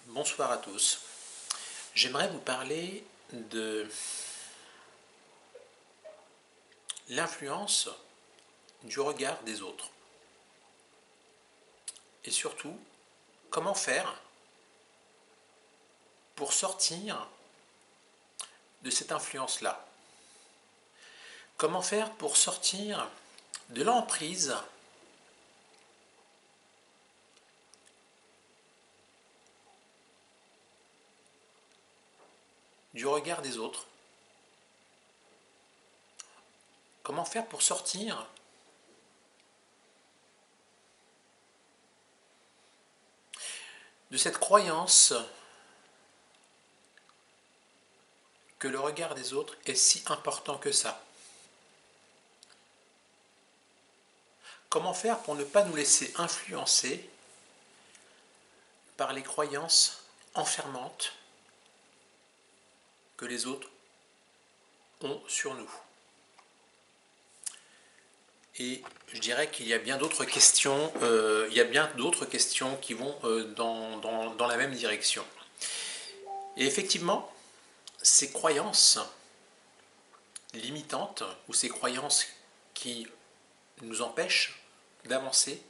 Bonsoir à tous. J'aimerais vous parler de l'influence du regard des autres. Et surtout, comment faire pour sortir de cette influence-là. Comment faire pour sortir de l'emprise du regard des autres. Comment faire pour sortir de cette croyance que le regard des autres est si important que ça. Comment faire pour ne pas nous laisser influencer par les croyances enfermantes que les autres ont sur nous. Et je dirais qu'il y a bien d'autres questions, qui vont dans la même direction. Et effectivement, ces croyances limitantes ou ces croyances qui nous empêchent d'avancer,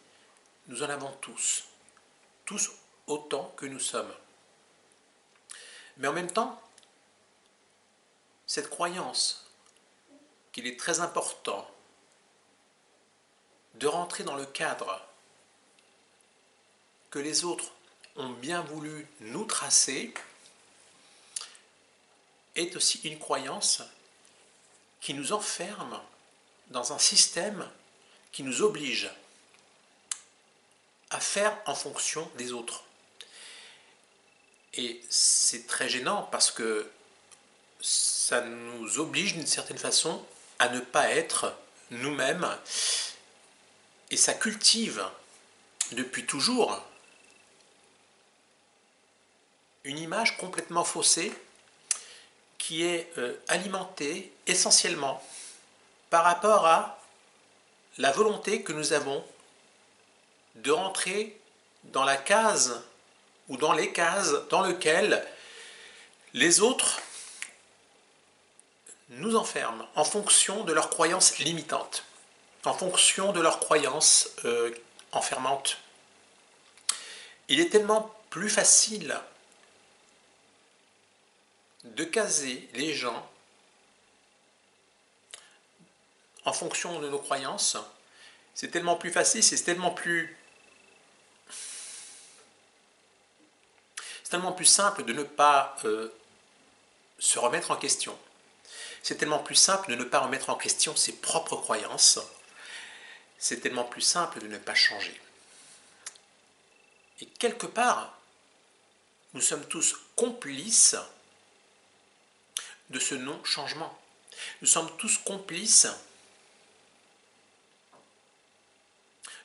nous en avons tous autant que nous sommes. Mais en même temps, cette croyance qu'il est très important de rentrer dans le cadre que les autres ont bien voulu nous tracer est aussi une croyance qui nous enferme dans un système qui nous oblige à faire en fonction des autres. Et c'est très gênant parce que ça nous oblige d'une certaine façon à ne pas être nous-mêmes et ça cultive depuis toujours une image complètement faussée qui est alimentée essentiellement par rapport à la volonté que nous avons de rentrer dans la case ou dans les cases dans lesquelles les autres nous enferment en fonction de leurs croyances limitantes, en fonction de leurs croyances enfermantes. Il est tellement plus facile de caser les gens en fonction de nos croyances. C'est tellement plus facile, c'est tellement plus simple de ne pas se remettre en question. C'est tellement plus simple de ne pas remettre en question ses propres croyances. C'est tellement plus simple de ne pas changer. Et quelque part, nous sommes tous complices de ce non-changement. Nous sommes tous complices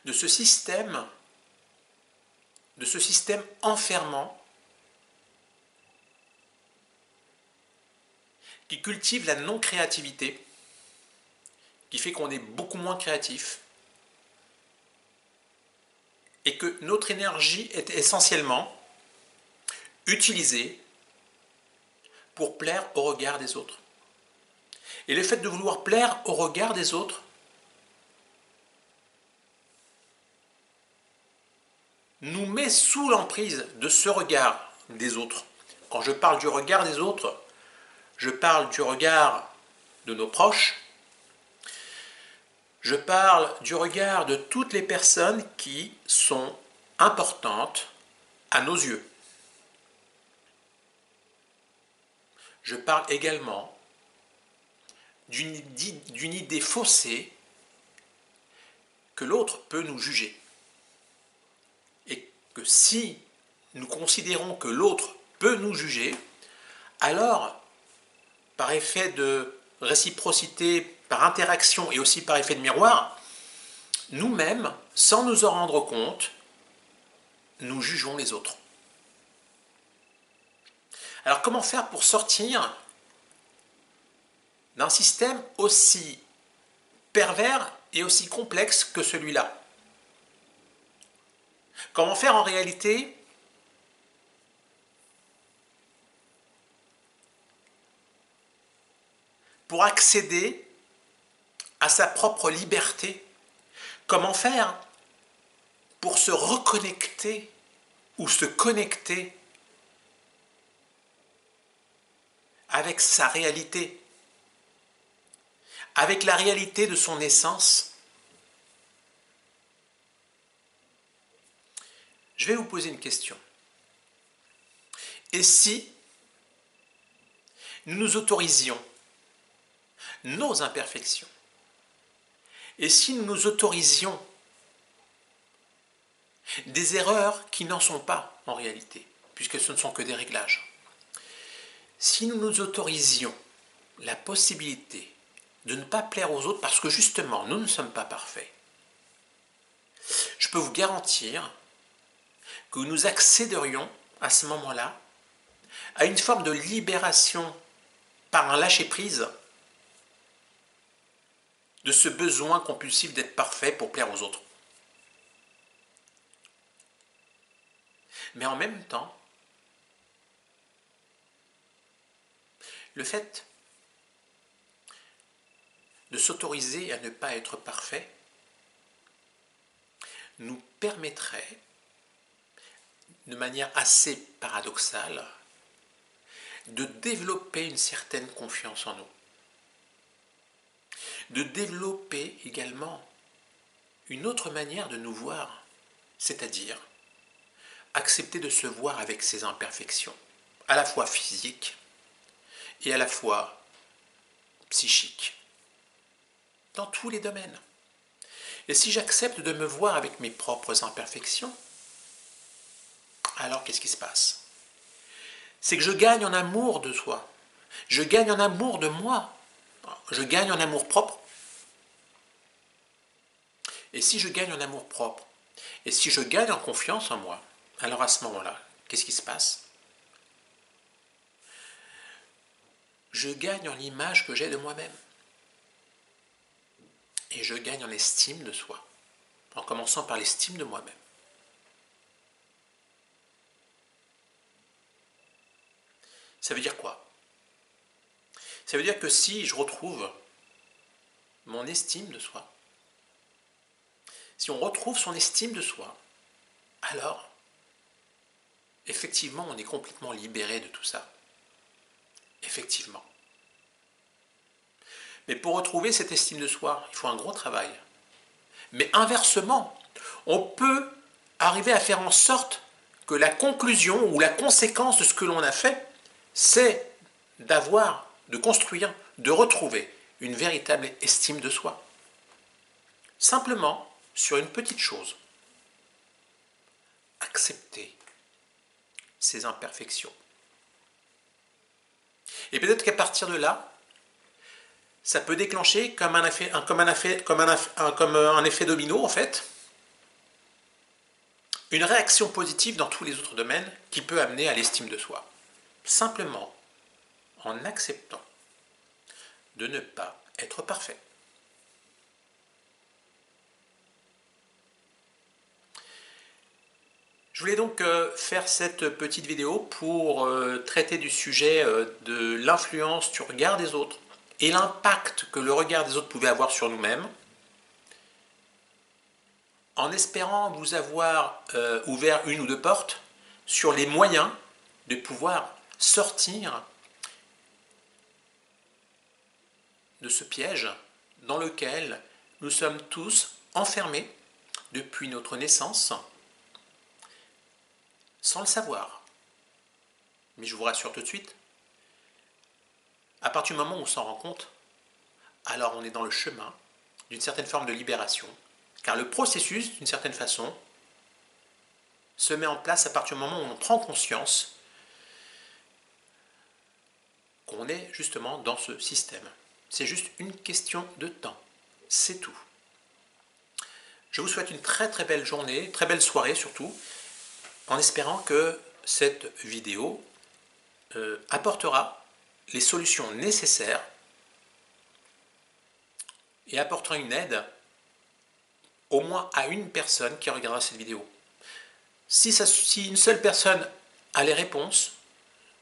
de ce système enfermant qui cultive la non-créativité, qui fait qu'on est beaucoup moins créatif et que notre énergie est essentiellement utilisée pour plaire au regard des autres. Et le fait de vouloir plaire au regard des autres nous met sous l'emprise de ce regard des autres. Quand je parle du regard des autres, je parle du regard de nos proches, je parle du regard de toutes les personnes qui sont importantes à nos yeux. Je parle également d'une idée faussée que l'autre peut nous juger. Et que si nous considérons que l'autre peut nous juger, alors, par effet de réciprocité, par interaction et aussi par effet de miroir, nous-mêmes, sans nous en rendre compte, nous jugeons les autres. Alors comment faire pour sortir d'un système aussi pervers et aussi complexe que celui-là? Comment faire en réalité pour accéder à sa propre liberté? Comment faire pour se reconnecter ou se connecter avec sa réalité, avec la réalité de son essence? Je vais vous poser une question. Et si nous nous autorisions nos imperfections? Et si nous nous autorisions des erreurs qui n'en sont pas en réalité, puisque ce ne sont que des réglages? Si nous nous autorisions la possibilité de ne pas plaire aux autres parce que justement nous ne sommes pas parfaits, je peux vous garantir que nous accéderions à ce moment-là à une forme de libération par un lâcher-prise de ce besoin compulsif d'être parfait pour plaire aux autres. Mais en même temps, le fait de s'autoriser à ne pas être parfait nous permettrait, de manière assez paradoxale, de développer une certaine confiance en nous, de développer également une autre manière de nous voir, c'est-à-dire accepter de se voir avec ses imperfections, à la fois physiques et à la fois psychiques, dans tous les domaines. Et si j'accepte de me voir avec mes propres imperfections, alors qu'est-ce qui se passe? C'est que je gagne en amour de soi, je gagne en amour de moi, je gagne en amour propre. Et si je gagne en amour propre, et si je gagne en confiance en moi, alors à ce moment-là, qu'est-ce qui se passe? Je gagne en l'image que j'ai de moi-même. Et je gagne en estime de soi, en commençant par l'estime de moi-même. Ça veut dire quoi? Ça veut dire que si je retrouve mon estime de soi, si on retrouve son estime de soi, alors, effectivement, on est complètement libéré de tout ça. Effectivement. Mais pour retrouver cette estime de soi, il faut un gros travail. Mais inversement, on peut arriver à faire en sorte que la conclusion ou la conséquence de ce que l'on a fait, c'est d'avoir, de construire, de retrouver une véritable estime de soi. Simplement sur une petite chose. Accepter ses imperfections. Et peut-être qu'à partir de là, ça peut déclencher comme un effet domino, en fait, une réaction positive dans tous les autres domaines qui peut amener à l'estime de soi. Simplement en acceptant de ne pas être parfait. Je voulais donc faire cette petite vidéo pour traiter du sujet de l'influence du regard des autres et l'impact que le regard des autres pouvait avoir sur nous-mêmes, en espérant vous avoir ouvert une ou deux portes sur les moyens de pouvoir sortir de ce piège dans lequel nous sommes tous enfermés depuis notre naissance, sans le savoir. Mais je vous rassure tout de suite, à partir du moment où on s'en rend compte, alors on est dans le chemin d'une certaine forme de libération, car le processus, d'une certaine façon, se met en place à partir du moment où on prend conscience qu'on est justement dans ce système. C'est juste une question de temps, c'est tout. Je vous souhaite une très très belle journée, très belle soirée surtout, en espérant que cette vidéo apportera les solutions nécessaires et apportera une aide au moins à une personne qui regardera cette vidéo. Si une seule personne a les réponses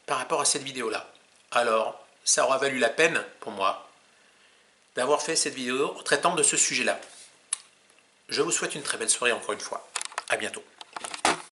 par rapport à cette vidéo-là, alors ça aura valu la peine pour moi d'avoir fait cette vidéo traitant de ce sujet-là. Je vous souhaite une très belle soirée encore une fois. À bientôt.